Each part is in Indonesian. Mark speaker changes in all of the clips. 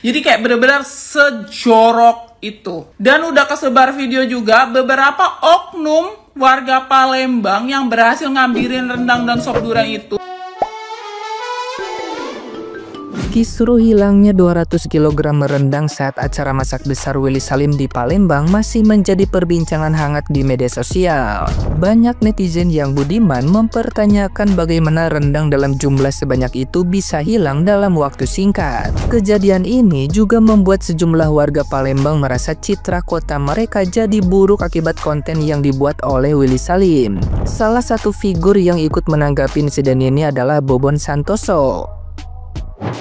Speaker 1: Jadi kayak bener-bener sejorok itu. Dan udah kesebar video juga beberapa oknum warga Palembang yang berhasil ngambilin rendang dan sop durian itu.
Speaker 2: Kisruh hilangnya 200 kg rendang saat acara masak besar Willy Salim di Palembang masih menjadi perbincangan hangat di media sosial. Banyak netizen yang budiman mempertanyakan bagaimana rendang dalam jumlah sebanyak itu bisa hilang dalam waktu singkat. Kejadian ini juga membuat sejumlah warga Palembang merasa citra kota mereka jadi buruk akibat konten yang dibuat oleh Willy Salim. Salah satu figur yang ikut menanggapi insiden ini adalah Bobon Santoso.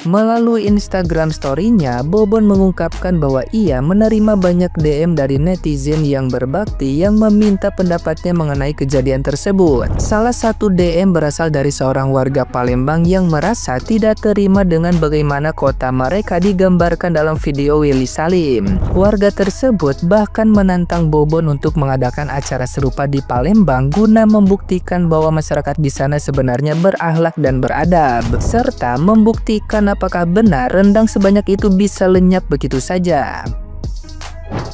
Speaker 2: Melalui Instagram story-nya, Bobon mengungkapkan bahwa ia menerima banyak DM dari netizen yang berbakti yang meminta pendapatnya mengenai kejadian tersebut. Salah satu DM berasal dari seorang warga Palembang yang merasa tidak terima dengan bagaimana kota mereka digambarkan dalam video Willy Salim. Warga tersebut bahkan menantang Bobon untuk mengadakan acara serupa di Palembang guna membuktikan bahwa masyarakat di sana sebenarnya berakhlak dan beradab, serta membuktikan apakah benar rendang sebanyak itu bisa lenyap begitu saja.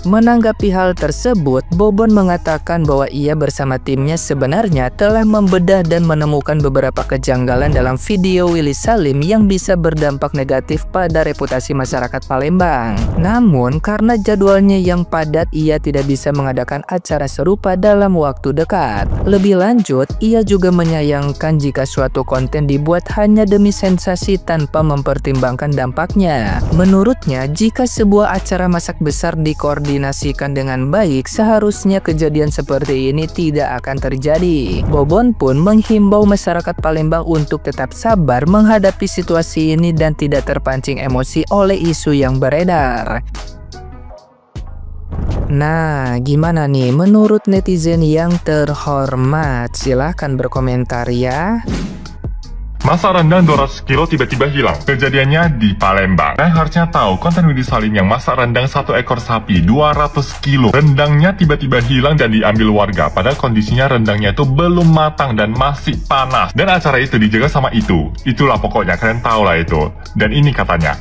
Speaker 2: Menanggapi hal tersebut, Bobon mengatakan bahwa ia bersama timnya sebenarnya telah membedah dan menemukan beberapa kejanggalan dalam video Willy Salim yang bisa berdampak negatif pada reputasi masyarakat Palembang. Namun, karena jadwalnya yang padat, ia tidak bisa mengadakan acara serupa dalam waktu dekat. Lebih lanjut, ia juga menyayangkan jika suatu konten dibuat hanya demi sensasi tanpa mempertimbangkan dampaknya. Menurutnya, jika sebuah acara masak besar dikoordinasikan dengan baik, seharusnya kejadian seperti ini tidak akan terjadi. Bobon pun menghimbau masyarakat Palembang untuk tetap sabar menghadapi situasi ini dan tidak terpancing emosi oleh isu yang beredar. Nah, gimana nih menurut netizen yang terhormat? Silahkan berkomentar ya.
Speaker 3: Masak rendang 200 kilo tiba-tiba hilang. Kejadiannya di Palembang. Kalian harusnya tahu konten Willy Salim yang masak rendang 1 ekor sapi 200 kilo. Rendangnya tiba-tiba hilang dan diambil warga. Padahal kondisinya rendangnya itu belum matang dan masih panas. Dan acara itu dijaga sama itu. Itulah pokoknya, kalian tahu lah itu. Dan ini katanya,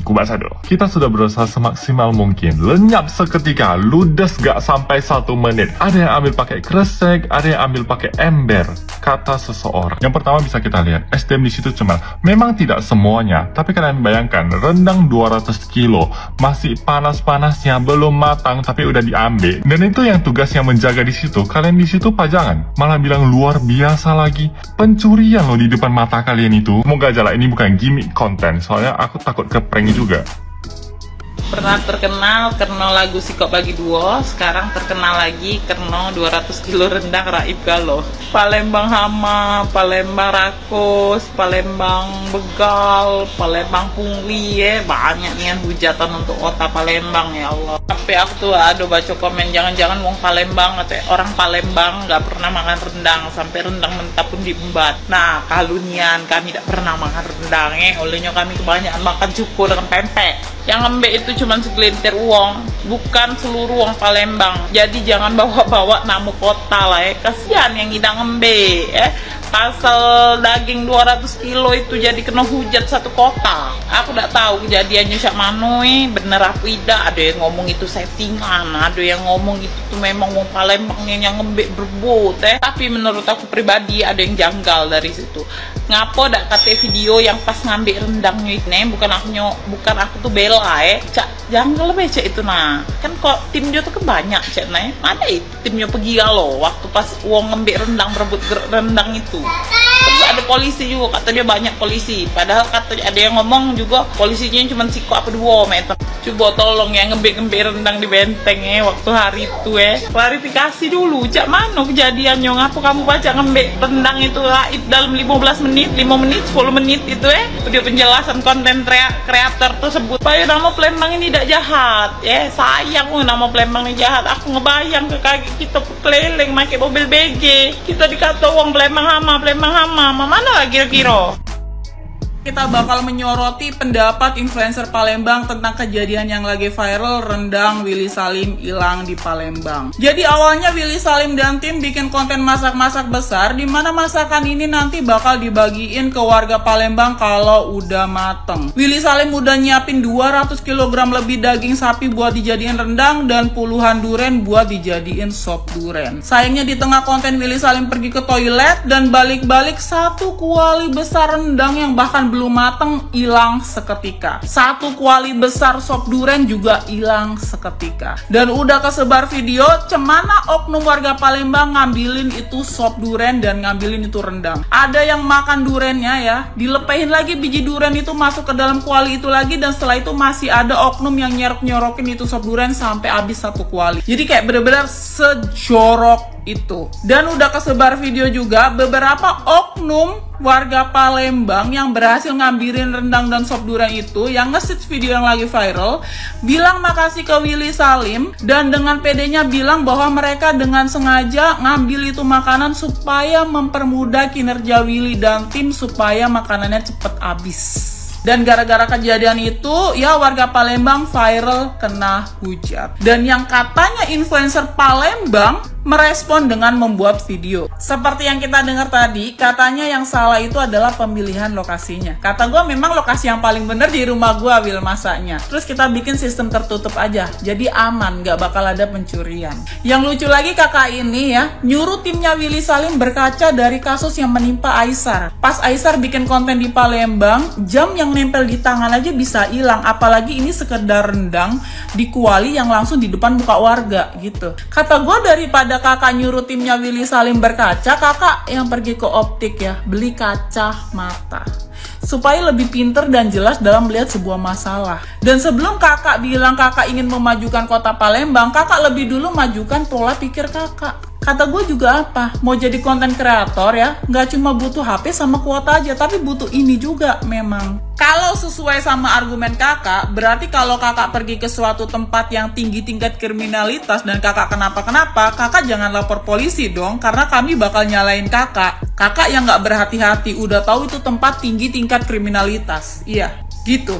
Speaker 3: kubaca dulu. Kita sudah berusaha semaksimal mungkin. Lenyap seketika, ludes gak sampai 1 menit. Ada yang ambil pakai kresek, ada yang ambil pakai ember. Kata seseorang. Yang pertama bisa kita lihat, SDM di situ cuman. Memang tidak semuanya, tapi kalian bayangkan rendang 200 kilo masih panas-panasnya, belum matang tapi udah diambil. Dan itu yang tugas yang menjaga di situ. Kalian di situ pajangan, malah bilang luar biasa lagi. Pencurian loh di depan mata kalian itu. Semoga aja lah ini bukan gimmick konten, soalnya aku takut ke prank juga.
Speaker 1: Pernah terkenal karena lagu Sikok Bagi Duo, sekarang terkenal lagi karena 200 kilo rendang raib galo. Palembang Hama, Palembang Rakus, Palembang Begal, Palembang Pungli, banyak nih yang hujatan untuk kota Palembang, ya Allah. Sampai aku tuh ada baca komen, jangan-jangan wong Palembang atau orang Palembang nggak pernah makan rendang, sampai rendang mentah pun diembat. Nah, kalunian kami tidak pernah makan rendang, olehnya kami kebanyakan makan cuko dengan pempek. Yang ngembek itu cuma segelintir uang, bukan seluruh uang Palembang. Jadi jangan bawa-bawa nama kota lah kasihan yang ngidang ngembek pasal daging 200 kilo itu jadi kena hujat satu kota. Aku tidak tahu kejadiannya siapa manoi, bener apa tidak. Ada yang ngomong itu settingan, ada yang ngomong itu tuh memang wong Palembang yang ngembek berbot Tapi menurut aku pribadi ada yang janggal dari situ. Ngapo dak kate video yang pas ngambil rendangnya itu bukan aku tuh bela cak janggal becek itu nah. Kan kok tim dia tuh kebanyak cek mana itu timnya pergi loh waktu pas uang ngambil rendang berebut rendang itu. Terus ada polisi juga, kata dia banyak polisi. Padahal kata ada yang ngomong juga polisinya cuma siko apa 2 meter. Coba tolong ya ngembek-ngembek rendang di benteng waktu hari itu klarifikasi dulu, cak mana kejadiannya, ngapa kamu baca ngembek rendang itu dalam 15 menit, 5 menit, 10 menit itu Udah penjelasan konten kreator tersebut. Supaya nama Palembang ini tidak jahat sayang nama Palembang ini jahat. Aku ngebayang ke kaki kita keliling pakai mobil BG, kita dikata uang Palembang Hama, mana lah kira-kira. Kita bakal menyoroti pendapat influencer Palembang tentang kejadian yang lagi viral, rendang Willy Salim hilang di Palembang. Jadi awalnya Willy Salim dan tim bikin konten masak-masak besar, di mana masakan ini nanti bakal dibagiin ke warga Palembang kalau udah mateng. Willy Salim udah nyiapin 200 kg lebih daging sapi buat dijadiin rendang dan puluhan duren buat dijadiin sop duren. Sayangnya di tengah konten Willy Salim pergi ke toilet dan balik-balik satu kuali besar rendang yang bahkan belum mateng hilang seketika. Satu kuali besar sop duren juga hilang seketika. Dan udah kesebar video cemana oknum warga Palembang ngambilin itu sop duren dan ngambilin itu rendang. Ada yang makan durennya ya, dilepehin lagi biji duren itu masuk ke dalam kuali itu lagi, dan setelah itu masih ada oknum yang nyerok-nyorokin itu sop duren sampai habis satu kuali. Jadi kayak bener-bener sejorok itu. Dan udah kesebar video juga beberapa oknum warga Palembang yang berhasil ngambilin rendang dan sop duren itu, yang nge-search video yang lagi viral, bilang makasih ke Willy Salim dan dengan pedenya bilang bahwa mereka dengan sengaja ngambil itu makanan supaya mempermudah kinerja Willy dan tim supaya makanannya cepet habis. Dan gara-gara kejadian itu, ya warga Palembang viral kena hujat. Dan yang katanya influencer Palembang merespon dengan membuat video. Seperti yang kita dengar tadi, katanya yang salah itu adalah pemilihan lokasinya. Kata gue memang lokasi yang paling bener di rumah gue, Will, masaknya. Terus kita bikin sistem tertutup aja, jadi aman, gak bakal ada pencurian. Yang lucu lagi kakak ini ya, nyuruh timnya Willy Salim berkaca dari kasus yang menimpa Aisar. Pas Aisar bikin konten di Palembang, jam yang nempel di tangan aja bisa hilang, apalagi ini sekedar rendang di kuali yang langsung di depan muka warga gitu. Kata gue daripada kakak nyuruh timnya Willy Salim berkaca, kakak yang pergi ke optik ya, beli kaca mata supaya lebih pinter dan jelas dalam melihat sebuah masalah. Dan sebelum kakak bilang kakak ingin memajukan kota Palembang, kakak lebih dulu majukan pola pikir kakak. Kata gue juga apa, mau jadi konten kreator ya, nggak cuma butuh HP sama kuota aja, tapi butuh ini juga memang. Kalau sesuai sama argumen kakak, berarti kalau kakak pergi ke suatu tempat yang tinggi tingkat kriminalitas dan kakak kenapa-kenapa, kakak jangan lapor polisi dong, karena kami bakal nyalain kakak. Kakak yang nggak berhati-hati, udah tahu itu tempat tinggi tingkat kriminalitas. Iya, gitu.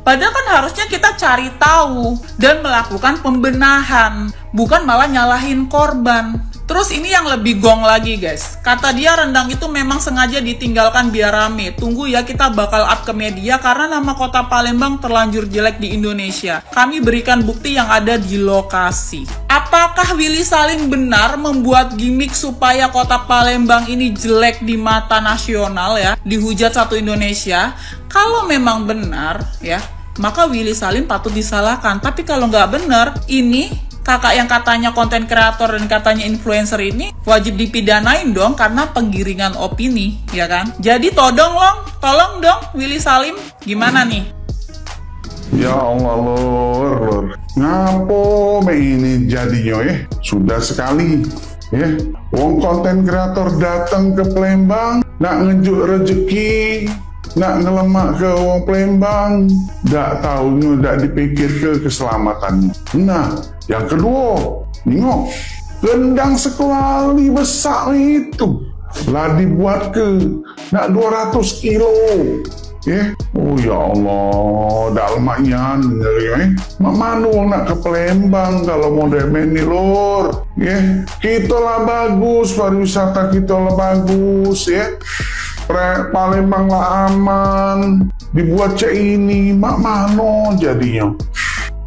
Speaker 1: Padahal kan harusnya kita cari tahu dan melakukan pembenahan, bukan malah nyalahin korban. Terus ini yang lebih gong lagi guys, kata dia rendang itu memang sengaja ditinggalkan biar rame. Tunggu ya, kita bakal up ke media karena nama kota Palembang terlanjur jelek di Indonesia. Kami berikan bukti yang ada di lokasi. Apakah Willy Salim benar membuat gimmick supaya kota Palembang ini jelek di mata nasional ya, dihujat satu Indonesia? Kalau memang benar ya, maka Willy Salim patut disalahkan. Tapi kalau nggak benar, ini kakak yang katanya konten kreator dan katanya influencer ini wajib dipidanain dong karena penggiringan opini, ya kan? Jadi tolong dong Willy Salim, gimana nih?
Speaker 4: Ya Allah lor, ngapo ini jadinya ya? Sudah sekali ya, wong konten kreator datang ke Palembang nak ngejuk rezeki, nak ngelemak ke wong Palembang, ndak tahunya ndak dipikir ke keselamatannya. Nah, yang kedua, nengok rendang sekuali besar itu lah dibuat ke nak 200 kilo. Oh ya Allah, dalamnya mak mana nak ke Palembang kalau mau demen nih lor. Kita lah bagus, pariwisata kita lah bagus ya. Palembang lah aman, dibuat cek ini, mak mano jadinya.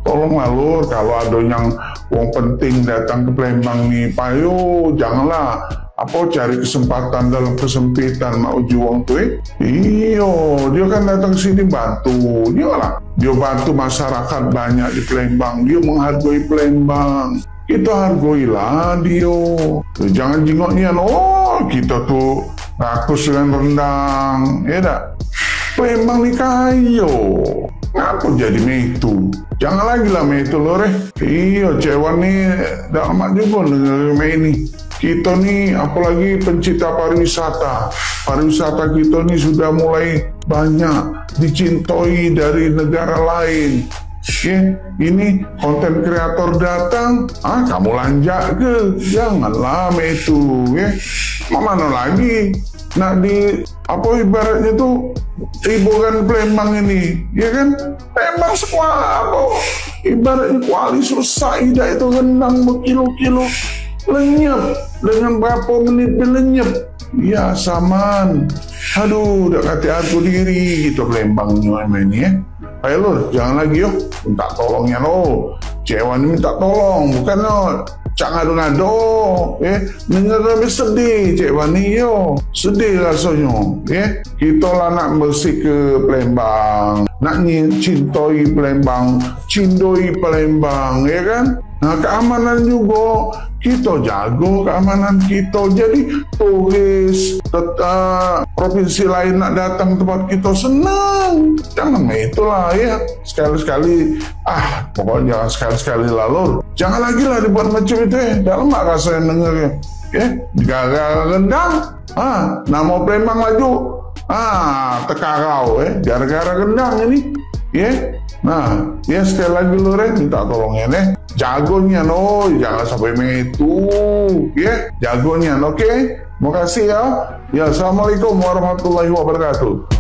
Speaker 4: Tolonglah lur, kalau ada yang wong penting datang ke Palembang nih, payo janganlah cari kesempatan dalam kesempitan mak uji wong tuh. Iyo, dia kan datang sini bantu, dia bantu masyarakat banyak di Palembang, dia menghargai Palembang. Kita hargailah dia. Jangan jingok nian, kita tuh rakus dengan rendang, ya dak? Palembang nih kayo, ngapa jadi metu? Jangan lagi lah metu lor Iya, cewek nih dak amat juga dengan ini. Kita nih apalagi pencinta pariwisata. Pariwisata kita nih sudah mulai banyak dicintai dari negara lain. Ini konten kreator datang, kamu lanjak ke? Janganlah itu, mana lagi? Nah ibaratnya tuh ribuan Palembang ini, ya kan? Palembang sekolah apa? Ibaratnya kuali susah, ida itu rendang berkilo-kilo, lenyap dengan berapa menit lenyap. Ya saman, aduh, udah kata aku diri gitu Palembangnya ini ya. Ayo lur, jangan lagi yo, minta tolongnya lo. Cewek ini minta tolong, bukan lo. Cak ngado-ngado, denger lebih sedih cewek ini yo, sedih rasanya, kita lah nak bersih ke Palembang, nak cintoi Palembang, cindoi Palembang, ya kan? Nah keamanan juga kita jago keamanan kita, jadi turis provinsi lain nak datang tempat kita senang, jangan itulah ya, sekali-sekali pokoknya sekali-sekali lalu jangan lagi lah dibuat macam itu dalam mak saya denger ya, gara-gara rendang nama Palembang laju tekarau gara-gara rendang ini nah ya sekali lagi lu minta tolongnya jagonya jangan sampai itu jagonya oke? Makasih ya. Assalamualaikum warahmatullahi wabarakatuh.